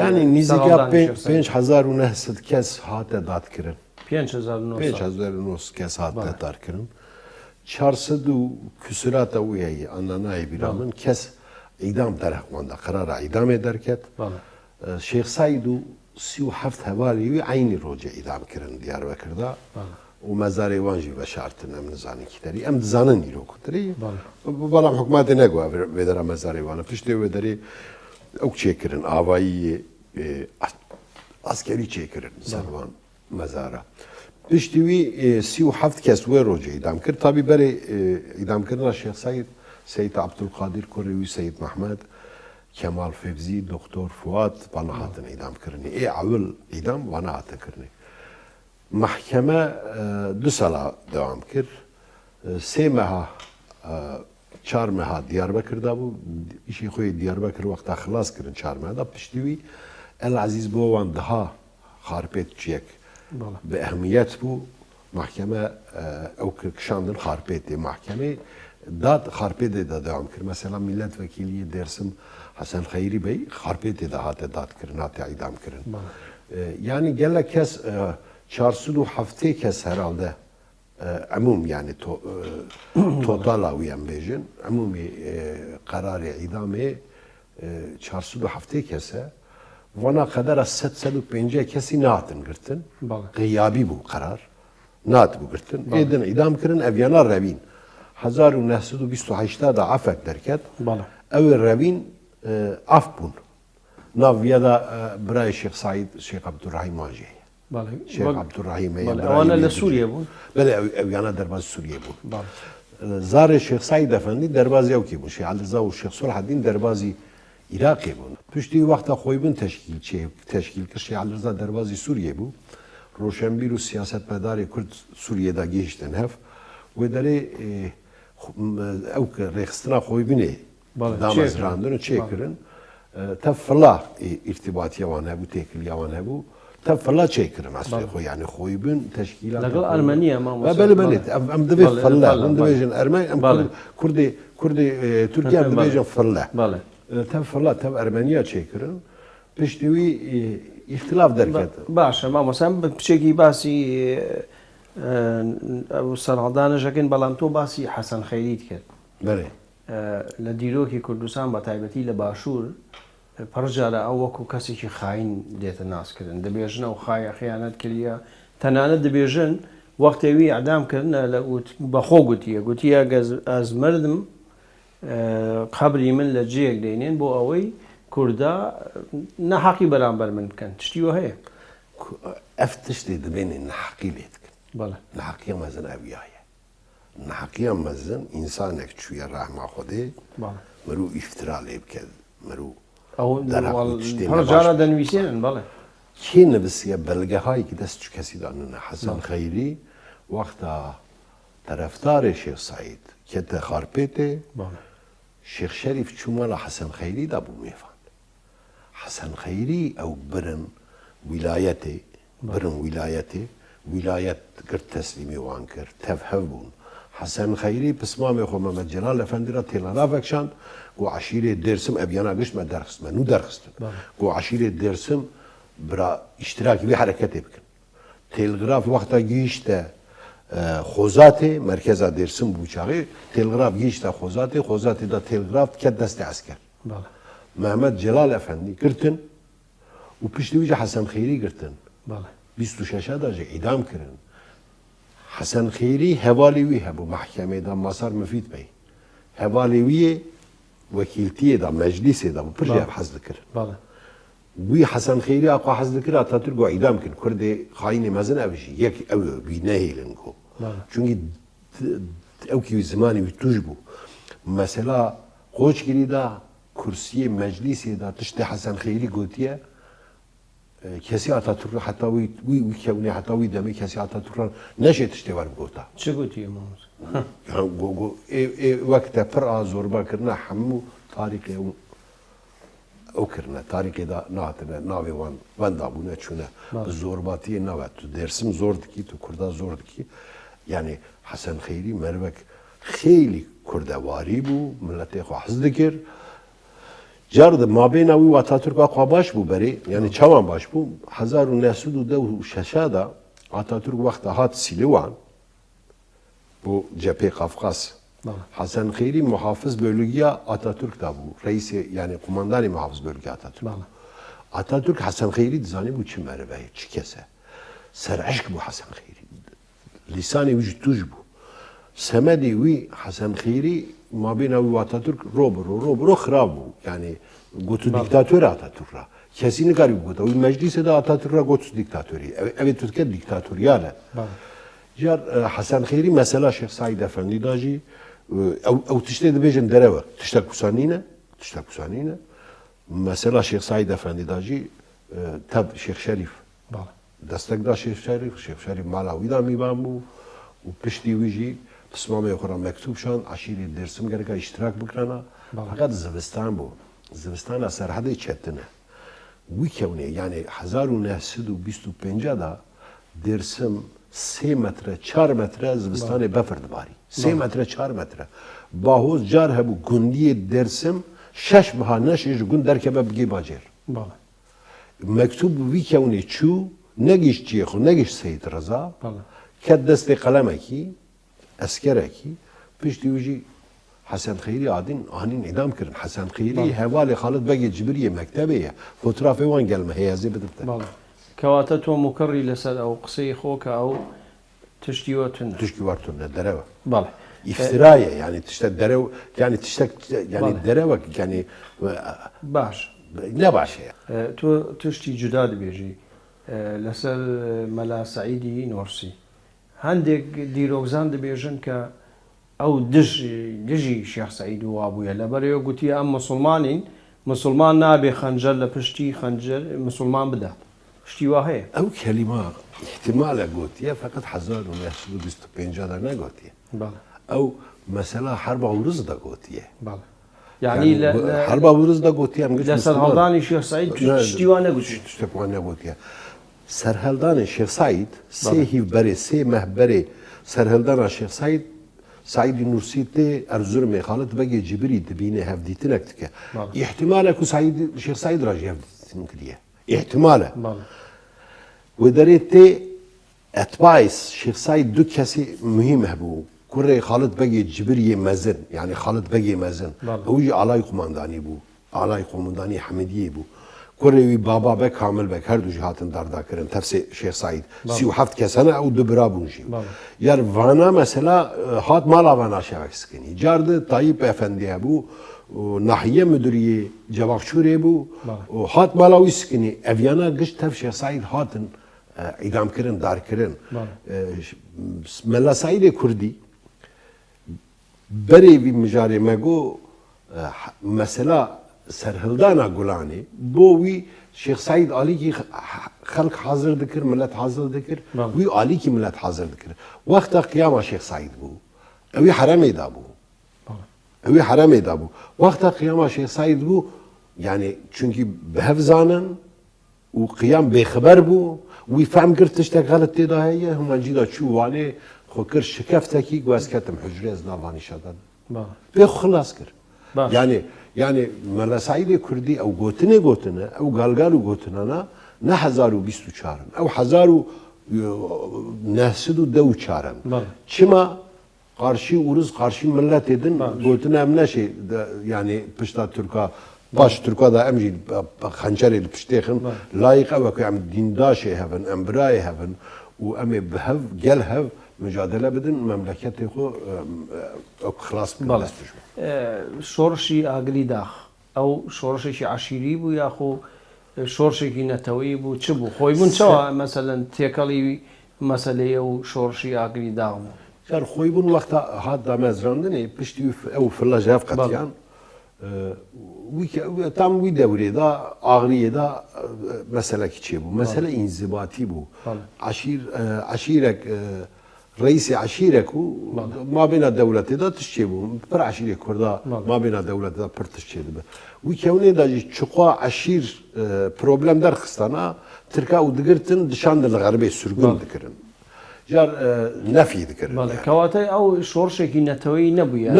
ینی نزیکا 5,900 کەس هاتە دادکردن 5,900 کەس هاتە دادکردن 400 و küsuratە wî heye ananayê bîra min kes îdam derexwanda qerara îdamê derket Şêx Saîd û 37 hevalî wî aynî rojê îdam kirin Diyarbekirda û mezarê wan jî veşartin em nizanin kîterî em dizanin îro kutirî belam hikûmetê negu vê dera mezarê wan piştê wê derê ew çêkirin avayiyê askerî çêkirin ser wan mezara Piştî wî 37 kes wê rojê îdam kir tabî berê îdamkirina Şêx Saîd Seyid Abdulkadir kurê wî Seyid Mehmed Kemal Fevzî Doktor Fuat bana hatin îdamkirinê ê ewil îdam wana hatin kirinê Mehkeme 2 sala dewam kir 3 meha 4 meha Diyarbekirda bû îşê xwe yê Diyarbekir wexta xilas kirin 4 meha da piştî wî El Ezîz bo wan daha xarpêt çiyek به اهمیت بوو محکمه او کشاندن خارپێتێ محکمه داد خارپێتێ دا دەوام کرد مثلا میلەت وەکیلی دێرسم حەسەن خەیری بەی خارپێتێ هاتە دادکردن هاتە ئیدامکردن یعنی gelek kes 407 kes herhalde عموم yani totala wî em bêjin عمومی قرارê îdamê 407 kes e Vana kadar 750 kesi natin girtin. Gıyabi bu karar. Nat bu girtin. Edin idam kirin evyana revin. 1928'da da afek derket. Ev revin af bun. Nav ya da Bray Şeyh Said Şeyh Abdurrahim Aji. Şeyh Abdurrahim. Ana le Suriye bu. Böyle evyana derbaz Suriye bu. Zare Şeyh Said Efendi derbaz yok ki bu. Şeyh Ali Rıza ve Şeyh Sulahaddin derbazi İraqê bûn. Piştî wexta xwe bin teşkîl kir Şeyh Ali Rıza derbazî Sûriyê bû. Roşenbîr û siyasetmedarê Kurd Sûriyê de gihîştin hev. Wê derê ew rêxistina xwebinê damezrandin û çêkirin. Tev fila îrtibatiya wan hebû, têkiliya wan hebû. Tev fila çêkirin eslê xwe yani xwebin teşkîlat. Legal Ermeniya mamostê. Belê belê em divê fila. Hûn dibêjin Ermen em Kurdê Tirkiye em dibêjin fila. Tev fila tev Ermeniya çêkirin piştî wî îxtilaf derket. Baş e mamosa em piçekî basî serhildanêjekin belam to basî Hesan Xeyrî dikir. Belê. Li dîrokê Kurdistan bi taybetî li başûr perjara ew wekû kesekî xayîn dête naskirin. Dibêjin ew xeyanet kiriye. Tenane dibêjin wextê wî edam kirine bexwe gotiye ez mirdim قبری من لە جێک دێنێن بۆ ئەوەی کووردا نەحەقی بەرامبەر من بکەن تشتیوە هەیە ئەف تشتێ دەبێنێ نەحەقی لێ بکەن نەحەقیە مەزن ئەویایە نەحەقیە مەزن ئینسانێک چوویە ڕەحما خودێ مرو ئیفترا لێ بکەن مرو هەرجارە دەنویسێنن بەڵێ کێ نەبسیە بەلگەهایەکی دەست چ کەسی داننە حەسەن خەیری وەختە طرفدار Şeyh Said kete xarpêtê Şeyh Şerîf çûmala Hesan Xeyrî da bû mêvan. Hesan Xeyrî ew birin wîlayetê wilayet girt teslîmê wan kir tev hev bûn حسن خيري بسمامي خو محمد جلال افندي را تلغراف شان و عشيره درسم ابيانا قشت ما درست ما نو درست و عشيره درسم برا اشتراكي بحركتي بكن تلغراف وقتا جيشتا خوزاتي مركز درسم بوچاغي تلغراف جيشتا خوزاتي دا تلغراف كد دست عسكر محمد جلال افندي قرتن و پشتی ویجا حسن خیری گرتن 26 درجه اعدام کردن حسن خیری حوالی وی هبو محکمه دا مسار مفید بی حوالی وی وکیلتی دا مجلس دا پرجه حزد کردن وی حسن خیری اقا حزد کرد اتاتورک اعدام کردن کرد خاین مزن اوشی یک او بی نهیلنگو چونکی او کی زمانی وی توش بو مثلا خوش گری دا کرسی مجلس دا تشت حسن خیری گوتیه کسی آتاتورک حتی وی کونی حتی وی دمی کسی آتاتورک نشه تشتوار بگوتا. چه گویی ماموز؟ وقت پر آزور با کرنا همو تاریخ او کرنا تاریخ دا ناتنه ناوی وان دابونه چونه زورباتی نوات تو درسم زور دکی تو کردا زور دکی یعنی حسن خیری مروک خیلی کردواری بو ملت خو حزد کرد جارد ما بین اوی و آتاتورک آقا باش بو بری یعنی چوان باش بو 1906 دا آتاتورک وقت هات سیلوان بو جبهه قفقاز حسن خیری محافظ بölgeye آتاتورک دا بو رئیس yani kumandanı محافظ bölge آتاتورک آتاتورک حسن خیری دزانی بو چی مربه چی کسه سر عشق بو حسن خیری لسانی وجود توج بو سمدی وی حسن خیری ما بین اوی و آتاتورک رو خراب بو yani گوتو دیکتاتور آتاتورک را کسی نکاری بگوتا وی مجلس دا آتاتورک را گوتو دیکتاتوری اوی ترکیه دیکتاتوریاله جار حسن خیری مثلا شیخ سعید افندی داجی او تشته دبیجن دروا تشتک بسانینه مثلا شیخ سعید افندی داجی تب شیخ شریف دستک دا شیخ شریف مالاوی دا میبان بو و پشتی ویجی بسمامه خورا مکتوب شان عشیری درسم گرگا اشتراک بکرنا فقط زوستان بو زوستان سرحد چتنه وی کونه یعنی 1925 دا درسم 3 متر 4 متر زوستان بفرد باری 3 متر 4 متر باهوز جار هبو گندی درسم 6 بها نشش گند درکبه بگی باجر مکتوب وی کونه چو نگیش چیخو نگیش سید رضا کد دست قلمه کی اسکره کی پشتی ویجی حسن خیری آنین ادام کردن حسن خیری حوال خالد بگی جبریه مکتبه فوتوغراف وان گلمه هیازی بدبته كواتا تو مكري لسد او قصي خوك او تشتيوتن تشتيوتن دروا بله افترايه يعني تشتك درو يعني تشتك يعني دروا يعني باش لا باش تو تشتي جداد بيجي لسر ملا سعيدي نورسي عندك ديروغزان بيجن ك او دجي شيخ سعيد وابويا لبريو قلت يا ام مسلمان نابي خنجر لبشتي خنجر مسلمان بدات اشتواهي او كلمه احتمال قوتيه فقط 1925 دا نقوتيه او مثلا حرب عروض دا قوتيه يعني حرب عروض دا قوتيه ام قلت سرهلدان الشيخ سعيد اشتوا نقوتيه سرهلدان الشيخ سعيد سي بري سي مهبري سرهلدان الشيخ سعيد نورسي تي ارزرمي خالد بقي جبري دبينه هفديتنك تك احتمال اكو سعيد الشيخ سعيد راجي هفديتنك ديه احتماله ودريت اتبايس شيخ سعيد دو كسي مهم هبو كوري خالد بقي جبري مازن يعني خالد بقي مازن هو يجي علاي قمانداني بو علاي قمانداني حمديه بو كوري بابا بك كامل بك هر دو جهاتن داردا كرن تفسي شيخ سعيد 37 كسنه او دو برابونجي يار فانا مثلا هات مالا فانا شاكسكني جارد طيب افندي ابو ناحیه مدیریه جواخشوری بو و هات مالاوی سکنی اویانا گشت تف شیخ سعید هاتن اعدام کردن دار کردن ملا سعید کردی بری بی مجاری مگو مثلا سرهلدانا گلانی بو وی شیخ سعید علی کی خلق حاضر دکر ملت حاضر دکر وی علی کی ملت حاضر دکر وقت قیام شیخ سعید بو اوی حرمی دا بو اوی حرمی دا بو وقت قیام شیخ سعید بو یعنی چونکی بهفزانن و قیام بخبر بو وی فهم کرد تشتک غلط تیدا هیه هم جیدا چو وانه خۆکر شکفتێکی گوازکەتم حجرێز ناوانی شەدان باڵێ پێ خلاص کرد باش. یعنی مەلەسایدی کوردی ئەو گوتنێ گوتنە ئەو گالگال و گوتنانە نە 1024 ئەو 1924 چما قارشی ورز قارشی ملت edin گوتنە ئەم نەشێ یعنی پشتا تورکا باش تورکا دا ئەمژی خەنجەرێ لە پشتێخن لایق ئەوە کە ئەم دینداشێ هەبن ئەم برایە هەبن و ئەمێ بهەv گەل هەv مجادلە بدن مەملەکەتی خۆ خلاص بڵێستش شۆڕشی ئاگری داخ ئەو شۆڕشێکی عشیری بوو یاخۆ شۆڕشێکی نەتەوەی بوو چ بوو خۆی بوون چەوە مەسەلەن تێکەڵی مەسلەیە و شۆڕشی ئاگری داغ جار خۆی بوون وەختا هات دامەزراندنێ پشتی ئەو فلەژاف قەتیان تام وی دەورێدا ئاغریێدا مەسەلەکی چێ بوو مەسەلە ئینزیباتی بوو عشیرێک ڕئیسی عشیرێک و مابێنە دەولەتێدا تشتێ بوو پڕ عشیرێک کووردا مابێنە دەولەتدا پڕ تشتێ دەبێ وی کەونێداژی چقا عشیر پرۆبلەم دەرخستانە ترکا و دگرتن دشاندن لە غەربێ سورگون دکردن جار نەفی دکردن کەواتای ئەو شۆڕشێکی نەتەوەی نەبووە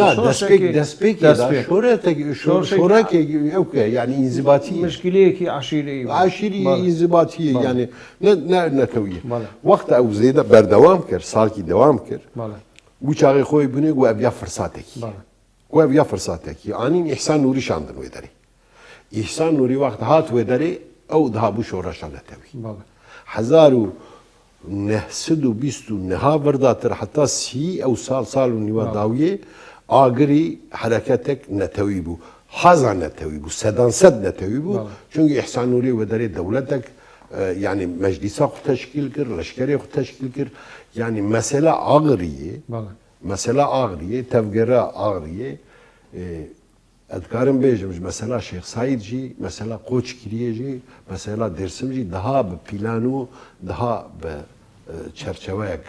شۆڕێکی ئەوکە ینی ئینزیباتی مشکلەیەکی عشیری عشیری ئینزیباتی ینی نەتەویە وەختە ئەو زێدە بەردەوام کرد ساڵکی دەوام کرد و چاغی خۆی بنێ و ئەبیا فرساتێکی وەبیا فرساتێکی ئانین ئیحسان نووری شاندن وێ دەرێ ئیحسان نووری وەخت هات وێ دەرێ ئەو دابوو شۆڕەشە نەتەوی 1920 بەرداتر حتا سی ئەو ساڵ و نیوە داویێ ئاگری حرەکەتێک نەتەوی بوو حەزان نەتەوی بوو سەدانسەد نەتەوی بوو چونکی ئیحسان نووری وە دەرێ دەولەتێک یعنی مەجلیسا خو تەشکیل کرد لەشکەرێ خو تەشکیل کرد یعنی مەسەلە ئاغریە مەسەلە ئاغریە تەفگەرە ئاغریە ئەدکارم بێژمش مەسەلا شێخ سایدجی مەسەلا قۆچکریێژی مەسەلا دێرسمجی دەها بە پیلان و دەها بە چەرچەوەیەک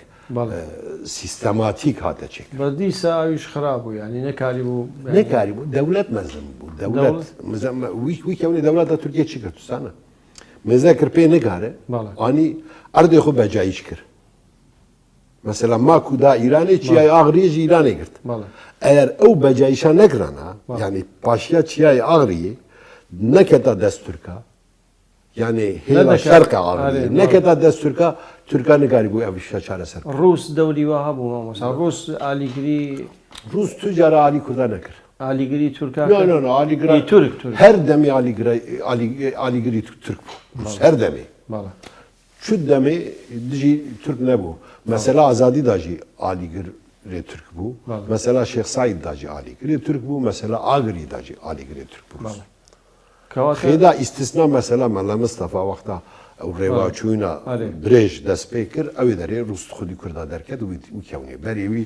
سیستەماتیک هاتە چێک بەدیسا ئاویش خراپ بوو ینی نەکاری بوو دەولەت مەزم بوو دەولەت وی کەونی دەولەتە تورکیە چی کرد تووسانە مێزە کرد پێ نەگارە ئانی ئەردێ خۆ بەجاییش کرد مەسەلا ماکودا ئیرانێ چیای ئاغریێژی ئیرانێ کرد ئەگەر ئەو بەجاییشان نەکرانە ینی پاشیا چیای ئاغریێ نەکەتە دەست تورکا یعنی هێڵە شەرقە ئاغریێ نەکەتە دەست تورکا تورکا نەکاری بوو ئەویشە چارەسەر ڕوس دەوری وە هەبوو مامۆستا ڕوس ئالیگری ڕوس تو جارە ئالی کووردا نەکرد ئالیگری تورکا ئالیگری تورک هەر دەمی ئالیگری تورک بوو هەر دەمێ چوت دەمێ دژی تورک نەبوو مەسەلا ئازادی داژی ئالیگر رێ تورک بوو مەسەلا شێخ ساید داژی ئالیگرێ تورک بوو مەسەلا ئاگری داژی ئالیگرێ تورک بوو خێدا ئیستسنا مەسەلا مەلا مستەفا وەختا ئەو ڕێواچوونە درێژ دەست پێ کرد ئەوێ دەرێ ڕوست خودی کووردا دەرکەت و کەونێ بەرێوی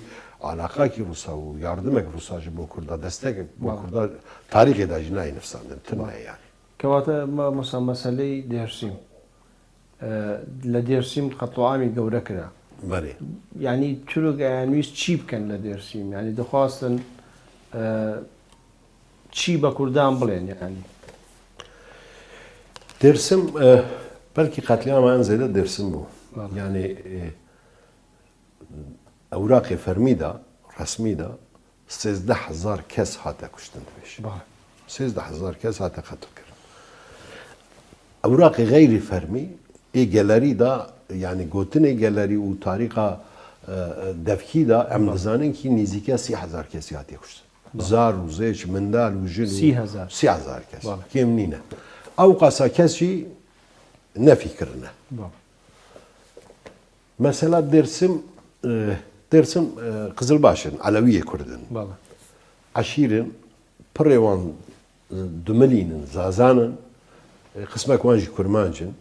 علاقاکی ڕووسا و یاردمێک ڕووساژ بۆ کووردا دەستێکێک بۆ کووردا تاریخی داژی نای نفساندن تنایە کەواتە مەسا مەسەلەی دێرسیم لە دێرسیم قەتوعامی گەورە کرا ینی تورک ئەیانویست چی بکەن لە دێرسیم ینی دەخواستن چی بە کوردان بڵێن ینی دێرسم بەلکی قەتلیامان زێدە دێرسم بوو یعنی ئەوراقی فەرمیدا ڕسمیدا 13,000 کەس هاتە کوشتن پێش 13,000 کەس هاتە قەتڵ کرد ئەوراقی غەیری فەرمی ئی گەلەریدا یعنی گوتنی گەلەری و تاریخا دەفکیدا ئەم دەزانن کی نزیکە 30,000 کەسی هاتی کوشتن زار و زێچ منداڵ و ژن 30,000 کەس کێم نینە ئەو قاسا کەسی نەفیکردنە مەسەلا دێرسم قزل باشن عەلەویە کوردن عەشیرن پڕێوان دومەلینن زازانن قسمێکوانژی کورمانجن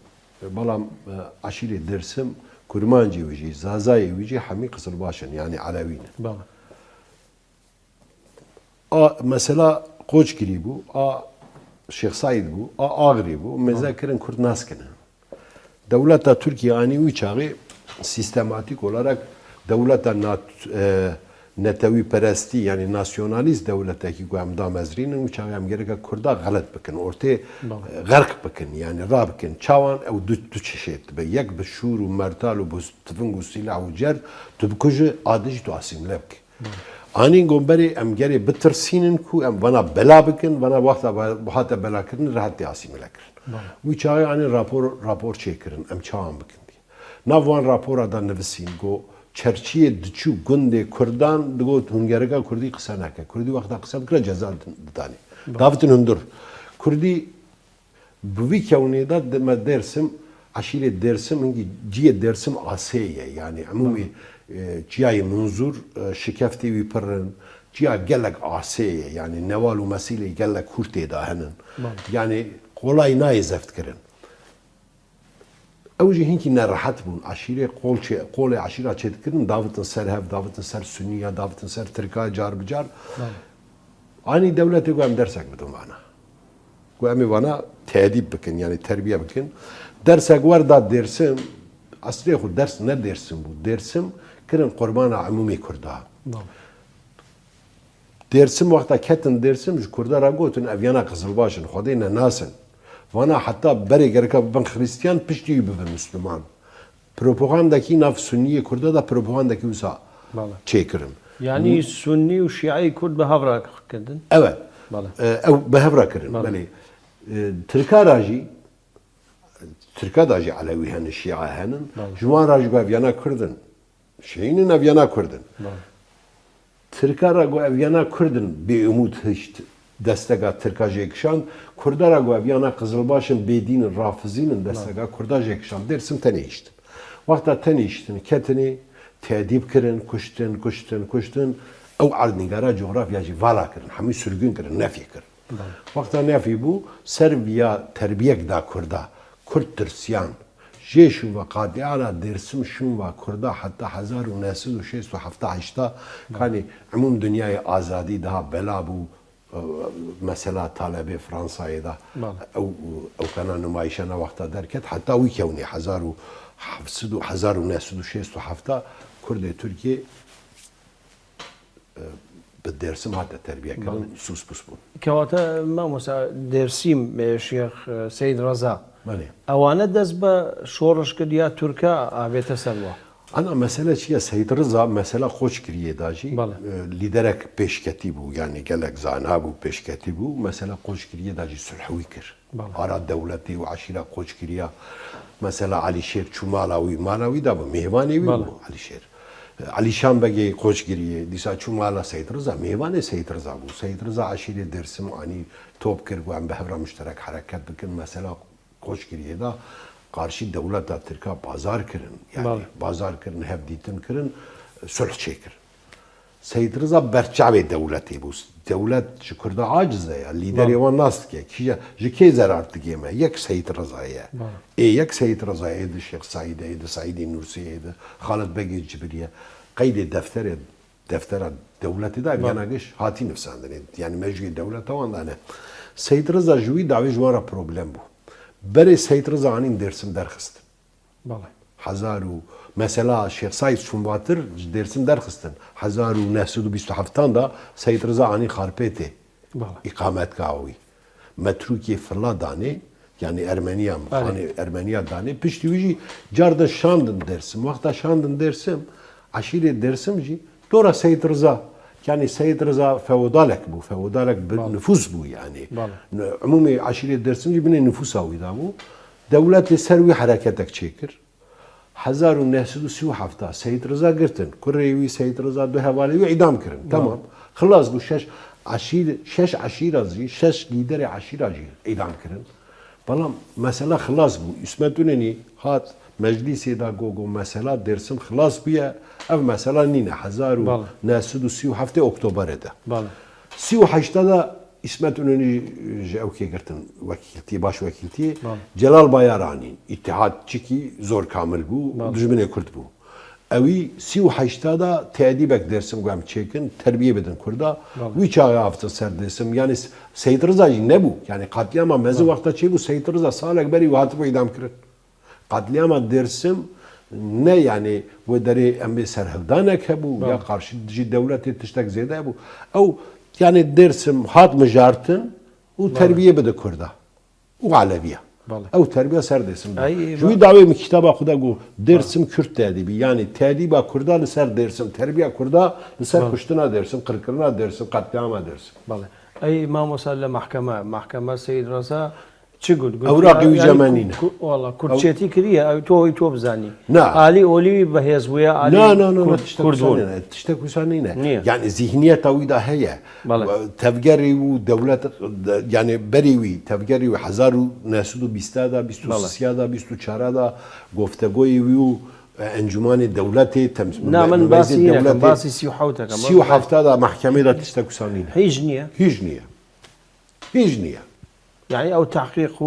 بەڵام عەشیرێ دێرسم کورمانجی ویژی زازای ویژی هەمی قزل باشن یعنی عەلەوینن مەسەلا قۆچگری بوو شێخ ساید بوو ئاغری بوو مێزەکردن کورد ناسکردن دەولەتە تورکیانی وی چاغێ سیستەماتیک olarak دەولەتە نتوی پرستی یعنی ناسیونالیست دولتی که هم دامزرین و چاوی هم گره که کردا غلط بکن ارته غرق بکن یعنی را بکن چاوان او دو چشید به یک به شور و مرتال و بستفنگ و سلاح و جرد تو بکجه آدش تو آسیم لبک آنین گنبری ام گره بترسینن کو ام وانا بلا بکن وانا وقتا بحاطه بلا کرن راحت آسیم لکرن وی چاوی آنی راپور چه کرن ام چاوان بکن دی ناوان راپور آدان نویسین گو چرچیه دچو گنده کردان دگوت هنگرگا کردی قصه نکه کردی وقتا قصه بکره جزا دانی دافتن هندر کردی بوی کونه دا ما درسم عشیره درسم هنگی جیه درسم آسیه یعنی عمومی جیای منظور شکفتی وی پرن جیا گلک آسیه یعنی نوال و مسیله گلک کورتی دا هنن یعنی قولای نای زفت کرن اوجی هنکی نراحت بون عشیره قول عشیره چه کردن داوتن سر هف داوتن سر سنیه داوتن سر ترکا جار بجار آنی دولتی گویم درسک بدون وانا گویمی وانا تهدیب بکن یعنی تربیه بکن درسک وردا درسم اصلی خود درس نه درسم بود درسم کرن قربان عمومی کرده درسم وقتا کتن درسم جو کرده را گوتن اویانا قزل باشن خودی نه ناسن وانا حتی بری گرکا ببن خریستیان پشتی ببن مسلمان پروپاگاندا کی ناف سنیه کرده دا پروپاگاندا کی وسا چه کرن یعنی سنی و شیعی کرد به هفرا کردن evet او به هفرا کرن بله ترکا راجی ترکا داجی علوی هن شیعه هنن جوان راجی گو اویانا کردن شیعینن اویانا کردن ترکا را گو اویانا کردن به امود هشت دستگاه ترکا جکشان کرده را گو اویانا قزلباشن بدین رافزینن دستگاه کرده جکشان درسم تنیشتن وقتا تنیشتن کتنی تهدیب کرن کشتن او عرضنگارا جغرافیا جی والا کرن همی سرگون کرن نفی کرن وقتا نفی بو سرویا تربیک دا کرده کرد ترسیان جيشون وقاطعنا درسم شون وكردا حتى 1967 كان عموم دنياي آزادي ده بلابو مثلا طالبي فرنسا ده او كان نمايشنا وقتها دركت حتى ويكوني 1967 كرد تركيا بالدرسم حتى تربيه كان سوس بسبون كواتا ما مسا درسيم شيخ سيد رضا اوانه دز به شورش کردیا ترکا آبیت سلوا انا مسئله چیه سید رضا مسئله خوش کریه داجی لیدرک پیشکتی بو یعنی گلک زانها بو پیشکتی بو مسئله خوش کریه داجی صلحوی کر آرا دولتی و عشیره خوش کریه مسئله علی شیر چومالاوی مالاوی دا بو مهوانی بو علی شیر علی شان بگی خوش کریه دیسا چومالا سید رضا مهوانی سید رضا بو سید رضا عشیره درسم آنی توب کر بو هم به هفره مشترک حرکت بکن مسئله خوش کریه دا قارشی دولت دا ترکا بازار کرن یعنی بازار کرن هف دیتن کرن صلح چه کرن سید رضا برچاو دولتی بوست دولت شکرده عاجزه یا لیدری وان ناست که جکی زرارت گیمه یک سید رضایه یک سید رضایه ده شیخ سعیده ده سعیدی نورسیه ده خالد بگی جبریه قید دفتر دولتی دا بیاناگش هاتی نفساندنه یعنی مجوی دولت وان دانه سید رضا جوی داوی جوارا پروبلم بو برای سید رضا آنین درسم درخست بله هزارو مثلا شیخ سعید شنواتر درسم درخستن 1927 دا سید رضا آنین خارپیته اقامت کاوی متروکی فرلا دانه یعنی ارمنیا دانه پشتی ویجی جارده شاندن درسم وقتا شاندن درسم عشیره درسم جی دورا سید رضا yani Seyyid Rıza feodalek bu. Feodalek bir nüfus bu yani. Umumi aşiret dersimci bine nüfus avida bu. Devleti servi hareketek çekir. 1937 Seyyid Rıza girtin. Kurrevi Seyyid Rıza du hevali idam kirin. Tamam. Xılas bu şeş aşiracı, şeş lideri aşiracı idam kirin. Balam mesela xılas bu. İsmet Üneni hat meclisi da gogo mesela dersim xılas biye ev mesela nine 1937 Oktober'de. 38'da da İsmet İnönü evke girtin vekilti baş vekilti Celal Bayarani ittihatçı ki zor kamil bu düşmene Kürt bu. Evi 38'da da teedibek dersim gam çekin terbiye bedin Kurda. Bu çağa hafta ser dersim yani Seyyid Rıza ne bu? Yani katliama mezi vakta çe bu Seyyid Rıza salak beri vatı idam kirin. Katliama dersim نه يعني ودري ام سرهدانك هبو يا قارش تجي دولتي تشتك زياده هبو او يعني درسم هات مجارتن وتربيه بده كرده وعلبيه او تربيه سر درسم شوي دعوه من كتابه خدا جو درسم كرد تاديبي يعني تاديبا كرده لسر درسم تربيه كرده لسر كشتنا درسم قرقرنا درسم قتلعما درسم بله اي ما وصل محكمه سيد رضا چقول اوراقي وجمانينا والله كرتشيتي كريه تو بزاني نعم علي اولي بهزويا علي لا تشتكوا سنينه يعني ذهنيه طويله هي تفجري ودولة يعني بريوي تفجري وحزارو ناسودو بيستادا بيستو سيادا بيستو چارادا گفتگوي ويو انجمان دولتي تمثيل نعم باسي سيو حوتك سيو حفتا محكمه دا تشتكوا سنينه هيجنيه يعني او تحقيق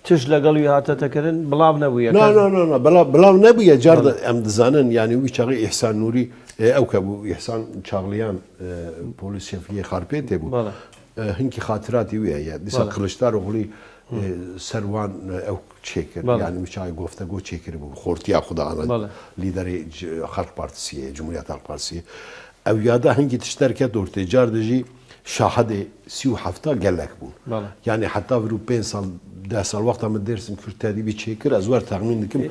تجلى قلبي هاتا تكرن بلاو نبويا لا بلاو نبويا جارد ام دزانن يعني وي شغي احسان نوري او كابو احسان شاغليان بوليس شفيه خاربيت ابو هنكي خاطراتي ويا ديسا قلشتار وغلي سروان او تشيكر يعني مش هاي گفتگو تشيكر ابو خورتيا خدا انا ليدر خلق بارتيسي جمهوريه خلق بارتيسي او يادا هنكي تشتركه دور تجار دجي شاهد 37 قالك بون يعني حتى في 5 سال 10 سال وقت ما درسم كرتادي بيتشكر ازوار تخمين دكم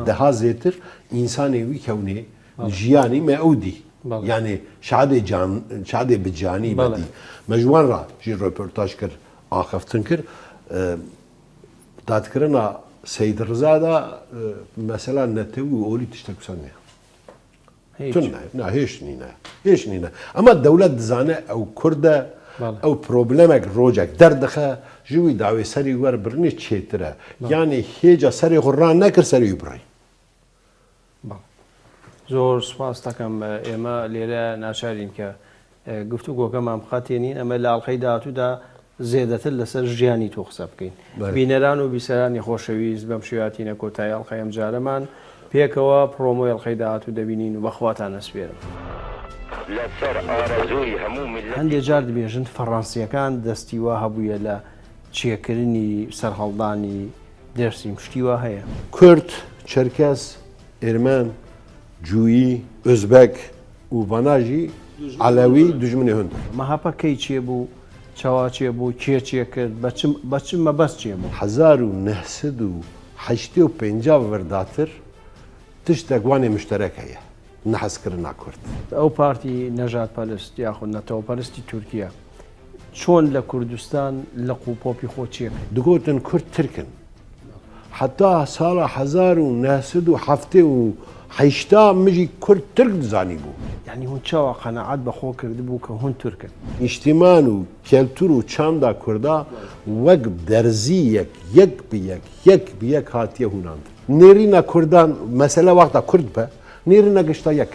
daha زيتر انساني وي كوني جياني ما اودي يعني شهاده بجاني بدي مجوان را جي ريبورتاج كر اخفتن كر تذكرنا سيد رضا دا مثلا نتوي اولي تشتكسني لا هيش نينا اما الدولة دزانه او كرده او بروبلمك روجك دردخه جوي دعوي سري ور برني تشيتره يعني هيجا سري غران نكر سري يبري زور سپاس دەکەم ئێمە لێرە ناچارین کە گفتوگۆکەمان بخاتێنین ئەمە لە ئەڵقەی داهاتوودا زێدەتر لەسەر ژیانی تۆ قسە بکەین بینەران و بیسەرانی خۆشەویست بەم شێواتینە کۆتایی ئەڵقەی ئەم جارەمان پێکەوە پرۆمۆی ئەڵقەی داهاتوو دەبینین و بەخواتان ئەسپێرم هەندێک جار دەبێژن فەڕەنسیەکان دەستیوا هەبوویە لە چێکردنی سەرهەڵدانی دەرسی شتیوا هەیە کورد چەرکەس ئێرمان جووی ئۆزبەک و بەناژی عەلەوی دوژمنی هەند مەهاپە کەی چێ بوو چاوا چێ بوو کێ چێ کرد بە چ مەبەست چێ بوو 1950 وەرداتر تشتێک وانێ مشتەرەک هەیە نەحەزکردنا کورد ئەو پارتی نەژاد پەرست یاخود نەتەوەپەرستی تورکیا چۆن لە کوردستان لە قوپۆپی خۆ چێ دگوتن کورد ترکن حتا ساڵە 1970 مژی کورد ترک دزانی بوو یعنی هون چاوە قەنەعەت بەخۆ کرد بوو کە هون تورکن نیشتیمان و کەلتور و چامدا کووردا وەک دەرزی یەک هاتیە هوناند نێرینە کوردان مەسەلە وەختە کورد بە نێرینە گشتە یەک